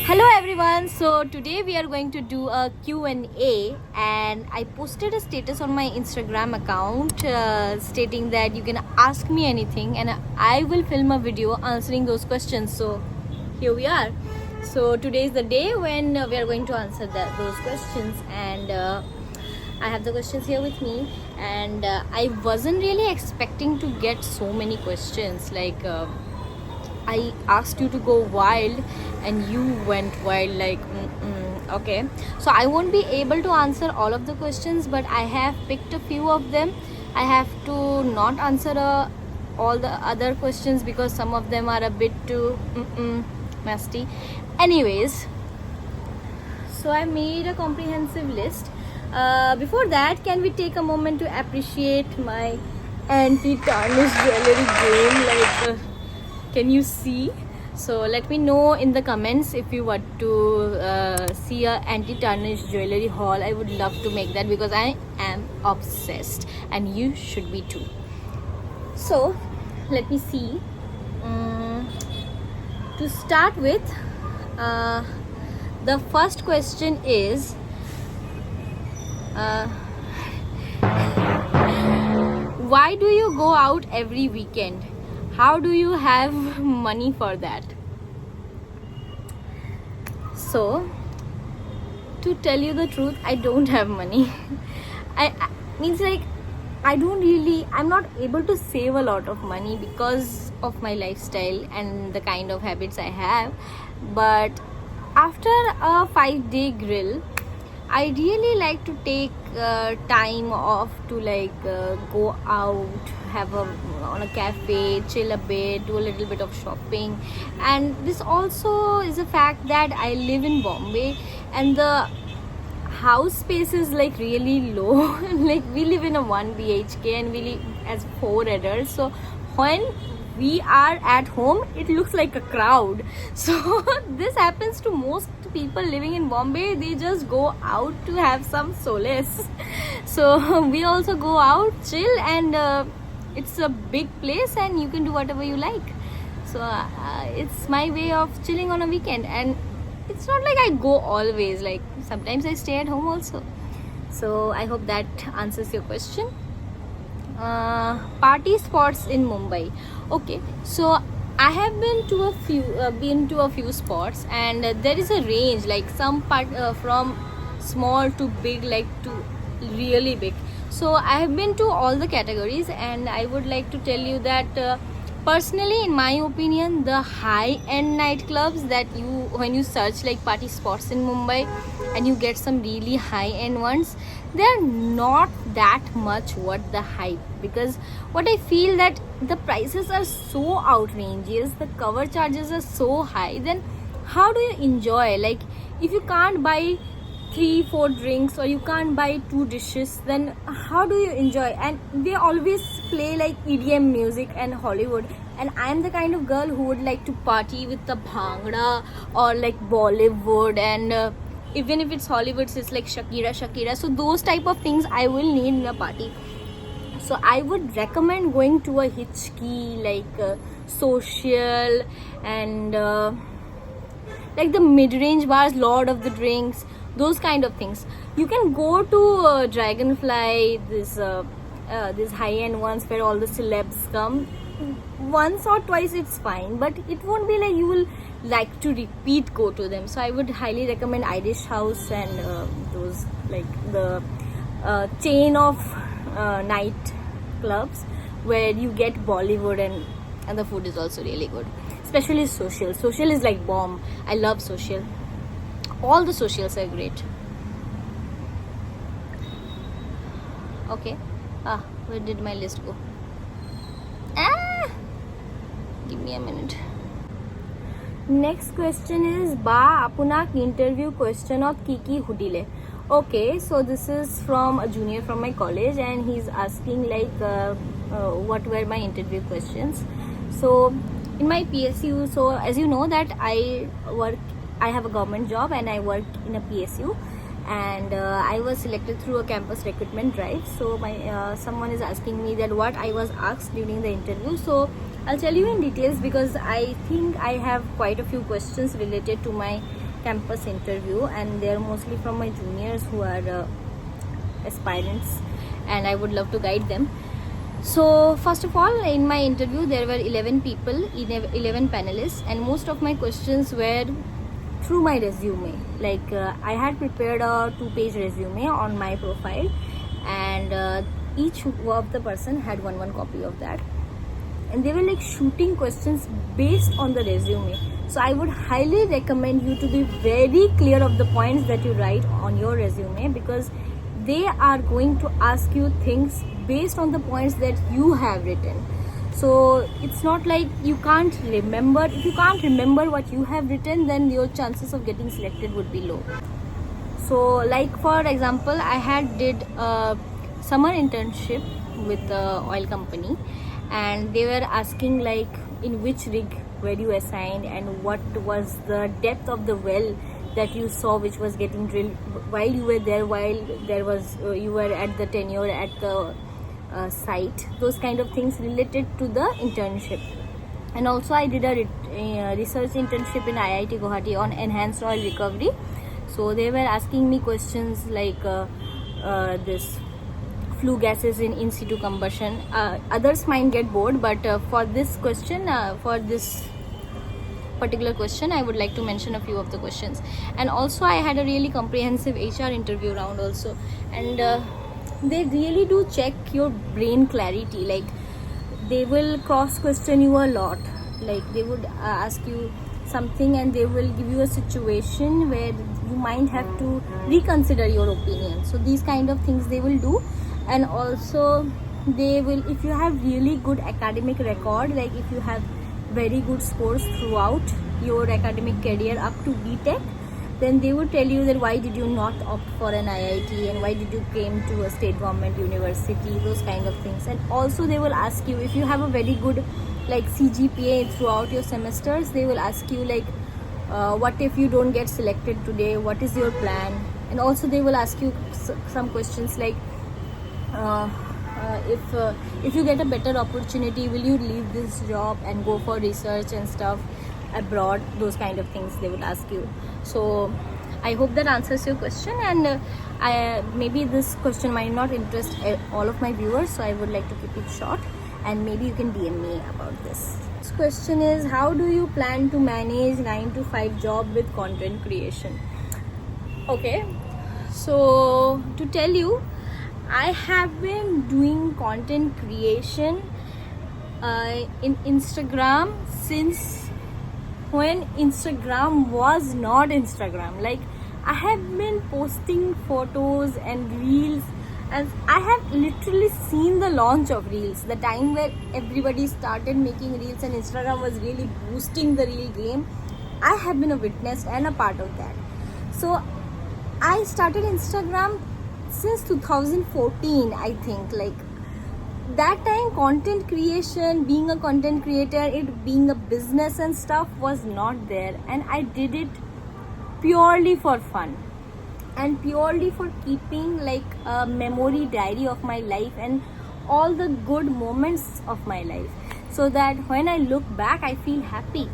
Hello everyone. So today we are going to do a Q&A, and I posted a status on my Instagram account stating that you can ask me anything and I will film a video answering those questions. So here we are. So today is the day when we are going to answer those questions, and I have the questions here with me, and I wasn't really expecting to get so many questions. I asked you to go wild and you went wild, okay. So I won't be able to answer all of the questions, but I have picked a few of them. I have to not answer all the other questions because some of them are a bit too nasty. Anyways, so I made a comprehensive list. Before that, can we take a moment to appreciate my anti-tarnish jewelry game? Can you see? So let me know in the comments if you want to see a anti-tarnish jewelry haul. I would love to make that because I am obsessed and you should be too. So let me see. To start with, the first question is why do you go out every weekend? How do you have money for that? So, to tell you the truth, I don't have money. I'm not able to save a lot of money because of my lifestyle and the kind of habits I have. But after a 5-day grill, I really like to take time off to go out, on a cafe, chill a bit, do a little bit of shopping. And this also is a fact that I live in Bombay and the house space is really low. We live in a 1 BHK and we live as 4 adults. So when we are at home, it looks like a crowd. So this happens to most people living in Bombay. They just go out to have some solace. So we also go out, chill, and it's a big place and you can do whatever you like. So it's my way of chilling on a weekend, and it's not like I go always. Sometimes I stay at home also. So I hope that answers your question. Party spots in Mumbai. Okay, so I have been to a few spots, and there is a range, some part from small to big, to really big. So I have been to all the categories, and I would like to tell you that personally, in my opinion, the high-end nightclubs when you search party spots in Mumbai and you get some really high-end ones, they're not that much worth the hype, because what I feel that the prices are so outrageous, the cover charges are so high. Then how do you enjoy? If you can't buy 3-4 drinks or you can't buy 2 dishes, then how do you enjoy? And they always play EDM music and Hollywood, and I'm the kind of girl who would like to party with the bhangra or Bollywood, and even if it's Hollywood, it's Shakira. So those type of things I will need in a party. So I would recommend going to a Hitchki, Social, and the mid-range bars, Lord of the Drinks, those kind of things. You can go to Dragonfly, this high-end ones where all the celebs come. Once or twice it's fine, but it won't be you will like to repeat go to them. So I would highly recommend Irish House and those the chain of night clubs where you get Bollywood, and the food is also really good, especially Social is bomb. I love Social. All the Socials are great. Okay, where did my list go? Give me a minute. Next question is ba apunak interview question of Kiki Hudile. Okay, so this is from a junior from my college, and he's asking what were my interview questions. So in my PSU, so as you know that I have a government job and I work in a PSU, and I was selected through a campus recruitment drive. So someone is asking me that what I was asked during the interview. So I'll tell you in details because I think I have quite a few questions related to my campus interview, and they're mostly from my juniors who are aspirants, and I would love to guide them. So first of all, in my interview there were 11 people, 11 panelists, and most of my questions were through my resume. Like I had prepared a 2-page resume on my profile, and each of the person had one copy of that, and they were like shooting questions based on the resume. So I would highly recommend you to be very clear of the points that you write on your resume, because they are going to ask you things based on the points that you have written. So it's not like you can't remember. If you can't remember what you have written, then your chances of getting selected would be low. So like for example, I had did a summer internship with the oil company, and they were asking like in which rig were you assigned, and what was the depth of the well that you saw which was getting drilled while you were there, while there was you were at the tenure at the site. Those kind of things related to the internship. And also I did a research internship in IIT Guwahati on enhanced oil recovery. So they were asking me questions like this flue gases in situ combustion. Others might get bored, but for this question, for this particular question, I would like to mention a few of the questions. And also I had a really comprehensive HR interview round also, and they really do check your brain clarity. Like they will cross question you a lot. Like they would ask you something, and they will give you a situation where you might have to reconsider your opinion. So these kind of things they will do. And also they will, if you have really good academic record, like if you have very good scores throughout your academic career up to BTech, then they would tell you that why did you not opt for an IIT, and why did you came to a state government university, those kind of things. And also they will ask you if you have a very good like CGPA throughout your semesters. They will ask you like what if you don't get selected today, what is your plan. And also they will ask you some questions like if you get a better opportunity, will you leave this job and go for research and stuff abroad. Those kind of things they would ask you. So I hope that answers your question, and maybe this question might not interest all of my viewers, so I would like to keep it short, and maybe you can DM me about this. This question is, how do you plan to manage 9 to 5 job with content creation? Okay, so to tell you, I have been doing content creation in Instagram since when Instagram was not Instagram. Like I have been posting photos and reels, and I have literally seen the launch of reels, the time where everybody started making reels and Instagram was really boosting the reel game. I have been a witness and a part of that. So I started Instagram since 2014, I think. Like that time, content creation, being a content creator, it being a business and stuff was not there, and I did it purely for fun and purely for keeping like a memory diary of my life and all the good moments of my life, so that when I look back I feel happy.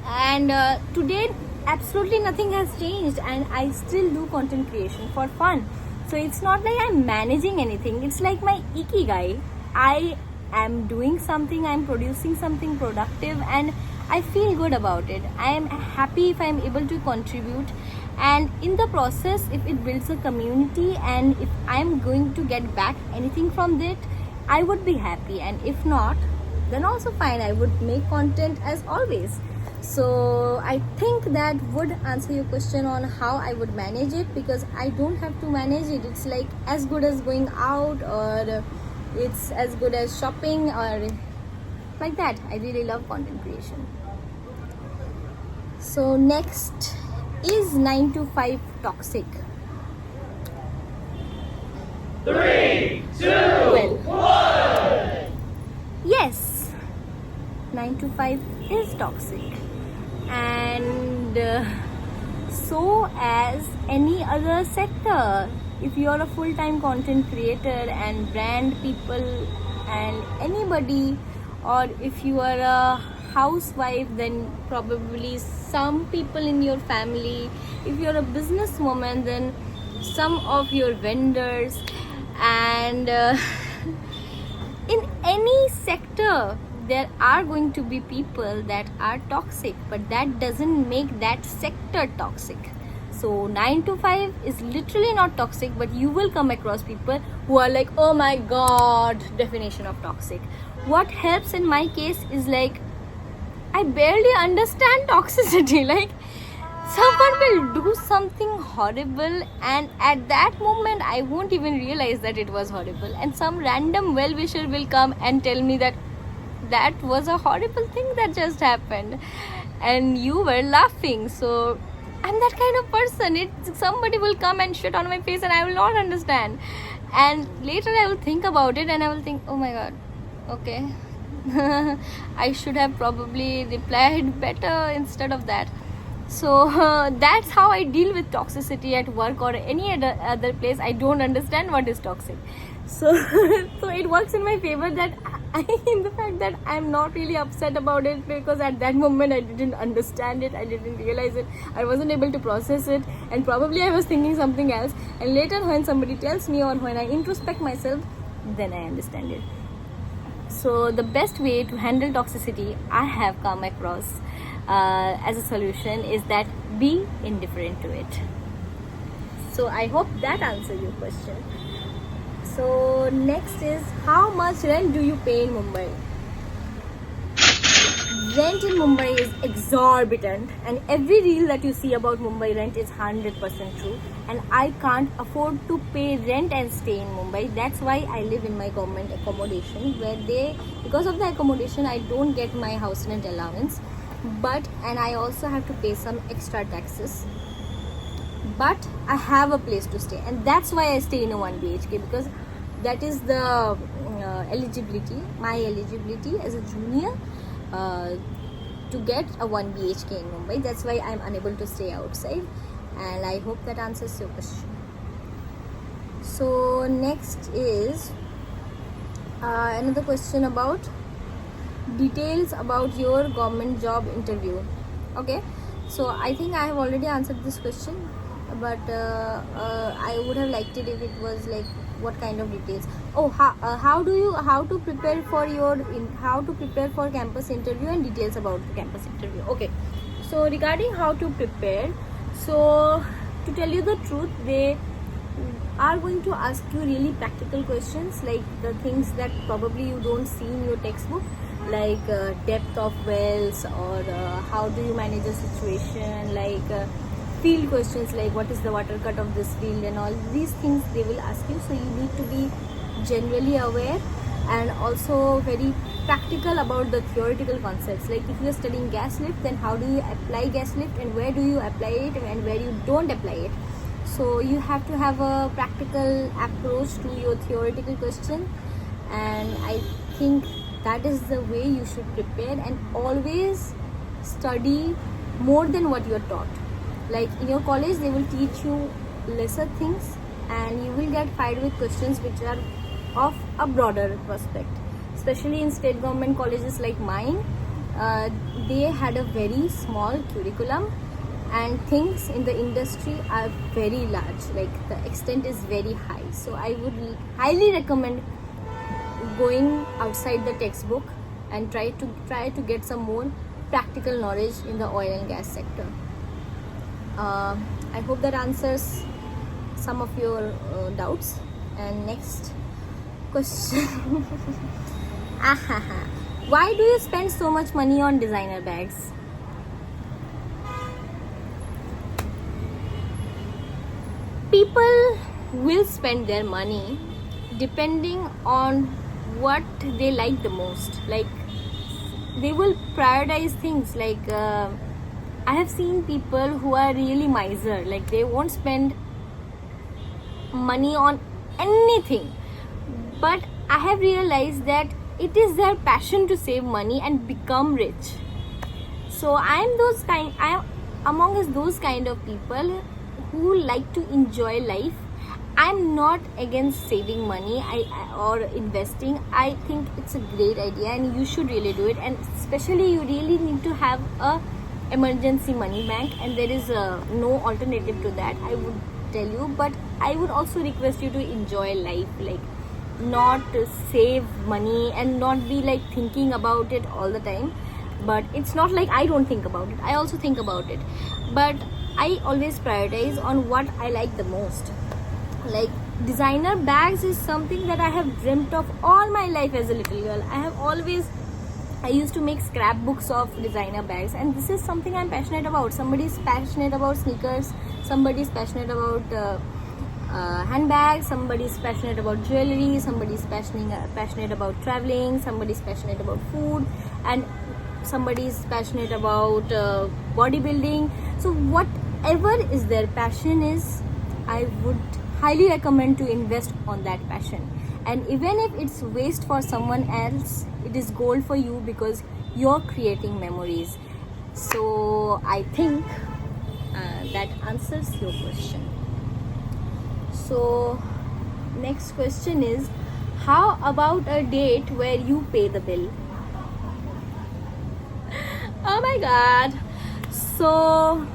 And today absolutely nothing has changed, and I still do content creation for fun. So it's not like I'm managing anything. It's like my ikigai. I am doing something, I'm producing something productive, and I feel good about it. I am happy if I'm able to contribute, and in the process, if it builds a community and if I'm going to get back anything from it, I would be happy. And if not, then also fine, I would make content as always. So I think that would answer your question on how I would manage it, because I don't have to manage it. It's like as good as going out, or it's as good as shopping, or like that. I really love content creation. So next, is 9 to 5 toxic? 3, 2, 1. Yes, 9 to 5 is toxic, and so as any other sector. If you are a full-time content creator and brand people and anybody, or if you are a housewife, then probably some people in your family. If you're a businesswoman, then some of your vendors. And in any sector there are going to be people that are toxic, but that doesn't make that sector toxic. So 9 to 5 is literally not toxic, but you will come across people who are like, oh my god, definition of toxic. What helps in my case is like, I barely understand toxicity. Like, someone will do something horrible, and at that moment I won't even realize that it was horrible, and some random well-wisher will come and tell me that that was a horrible thing that just happened and you were laughing. So I'm that kind of person. Somebody will come and shit on my face and I will not understand, and later I will think about it and I will think, oh my god, okay, I should have probably replied better instead of that. So that's how I deal with toxicity at work or any other place. I don't understand what is toxic. So so it works in my favor that in the fact that I'm not really upset about it, because at that moment I didn't understand it, I didn't realize it, I wasn't able to process it, and probably I was thinking something else, and later when somebody tells me or when I introspect myself, then I understand it. So the best way to handle toxicity I have come across as a solution is that be indifferent to it. So I hope that answers your question. So next is, how much rent do you pay in Mumbai? Rent in Mumbai is exorbitant, and every reel that you see about Mumbai rent is 100% true, and I can't afford to pay rent and stay in Mumbai. That's why I live in my government accommodation, where because of the accommodation I don't get my house rent allowance, and I also have to pay some extra taxes, but I have a place to stay, and that's why I stay in a 1 BHK, because that is the my eligibility as a junior to get a 1 BHK in Mumbai. That's why I'm unable to stay outside, and I hope that answers your question. So next is another question about details about your government job interview. Okay, so I think I have already answered this question, but I would have liked it if it was like, what kind of details. How to prepare for campus interview and details about the campus interview. Okay, so regarding how to prepare, so to tell you the truth, they are going to ask you really practical questions, like the things that probably you don't see in your textbook, like depth of wells, or how do you manage a situation, like field questions like what is the water cut of this field, and all these things they will ask you. So you need to be generally aware and also very practical about the theoretical concepts. Like if you are studying gas lift, then how do you apply gas lift, and where do you apply it, and where you don't apply it. So you have to have a practical approach to your theoretical question, and I think that is the way you should prepare, and always study more than what you are taught. Like in your college they will teach you lesser things, and you will get fired with questions which are of a broader prospect. Especially in state government colleges like mine, they had a very small curriculum, and things in the industry are very large, like the extent is very high. So I would highly recommend going outside the textbook and try to get some more practical knowledge in the oil and gas sector. I hope that answers some of your doubts. And next question. Why do you spend so much money on designer bags? People will spend their money depending on what they like the most. Like they will prioritize things, like I have seen people who are really miser, like they won't spend money on anything, but I have realized that it is their passion to save money and become rich. So I am among those kind of people who like to enjoy life. I'm not against saving money or investing. I think it's a great idea and you should really do it, and especially you really need to have a emergency money bank, and there is no alternative to that, I would tell you. But I would also request you to enjoy life, like not to save money and not be like thinking about it all the time. But it's not like I don't think about it, I also think about it, but I always prioritize on what I like the most. Like designer bags is something that I have dreamt of all my life as a little girl. I used to make scrapbooks of designer bags, and this is something I'm passionate about. Somebody is passionate about sneakers, somebody is passionate about handbags, somebody is passionate about jewelry, somebody is passionate about traveling, somebody is passionate about food, and somebody is passionate about bodybuilding. So whatever is their passion is, I would highly recommend to invest on that passion. And even if it's waste for someone else, it is gold for you because you're creating memories. So I think that answers your question. So next question is, how about a date where you pay the bill? Oh my god. So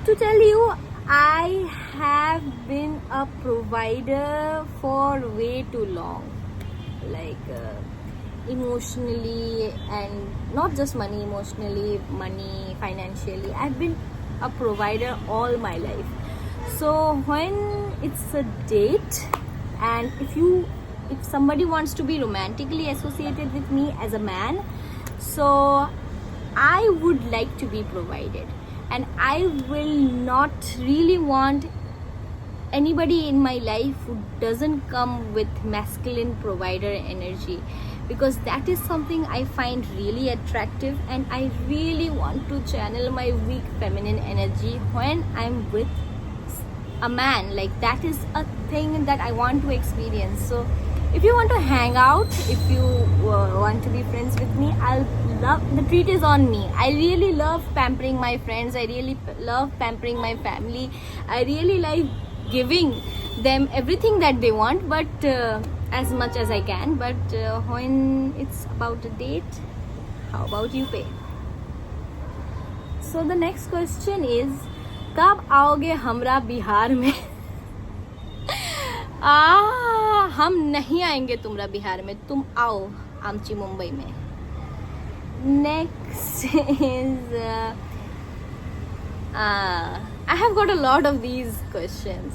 to tell you, I have been a provider for way too long, like emotionally, and not just money, emotionally, money, financially. I've been a provider all my life. So when it's a date, and if somebody wants to be romantically associated with me as a man, so I would like to be provided, and I will not really want anybody in my life who doesn't come with masculine provider energy, because that is something I find really attractive, and I really want to channel my weak feminine energy when I'm with a man. Like that is a thing that I want to experience. So if you want to hang out, if you want to be friends with me, the treat is on me. I really love pampering my friends, I really love pampering my family, I really like giving them everything that they want, but as much as I can. But when it's about a date, how about you pay? So the next question is, कब आओगे हमरा बिहार में? हम नहीं आएंगे तुम्हारा बिहार में, तुम आओ आमची मुंबई में. Next is I have got a lot of these questions.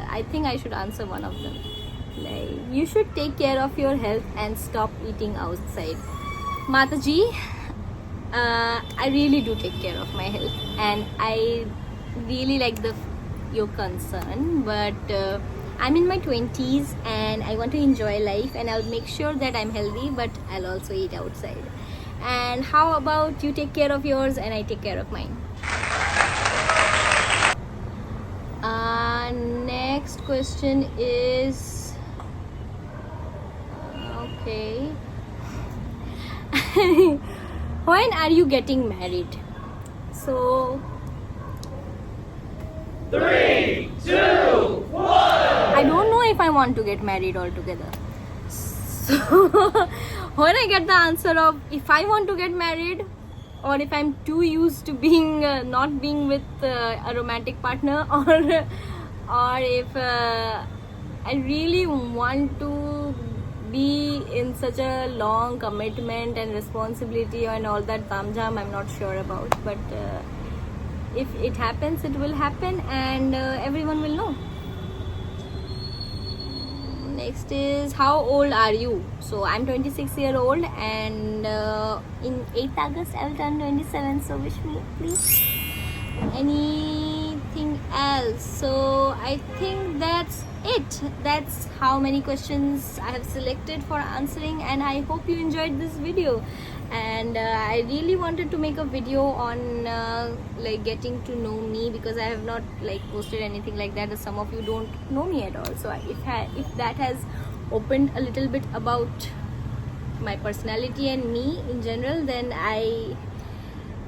I think I should answer one of them. Like, you should take care of your health and stop eating outside. Mataji, I really do take care of my health, and I really like your concern, but I'm in my 20s and I want to enjoy life, and I'll make sure that I'm healthy, but I'll also eat outside. And how about you take care of yours and I take care of mine? Next question is, okay, when are you getting married? So 3, 2, 1. I don't know if I want to get married altogether. So when I get the answer of if I want to get married, or if I'm too used to being not being with a romantic partner, or if I really want to be in such a long commitment and responsibility and all that tamjam, I'm not sure about. But if it happens, it will happen, and everyone will know. Next is, how old are you? So I'm 26-year-old, and in 8th August I'll turn 27, so wish me please. Anything else? So I think that's it. That's how many questions I have selected for answering, and I hope you enjoyed this video. And I really wanted to make a video on like getting to know me, because I have not like posted anything like that, as some of you don't know me at all. So if that has opened a little bit about my personality and me in general, then I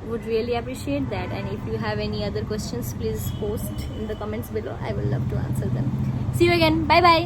would really appreciate that. And if you have any other questions, please post in the comments below. I will love to answer them. See you again. Bye bye.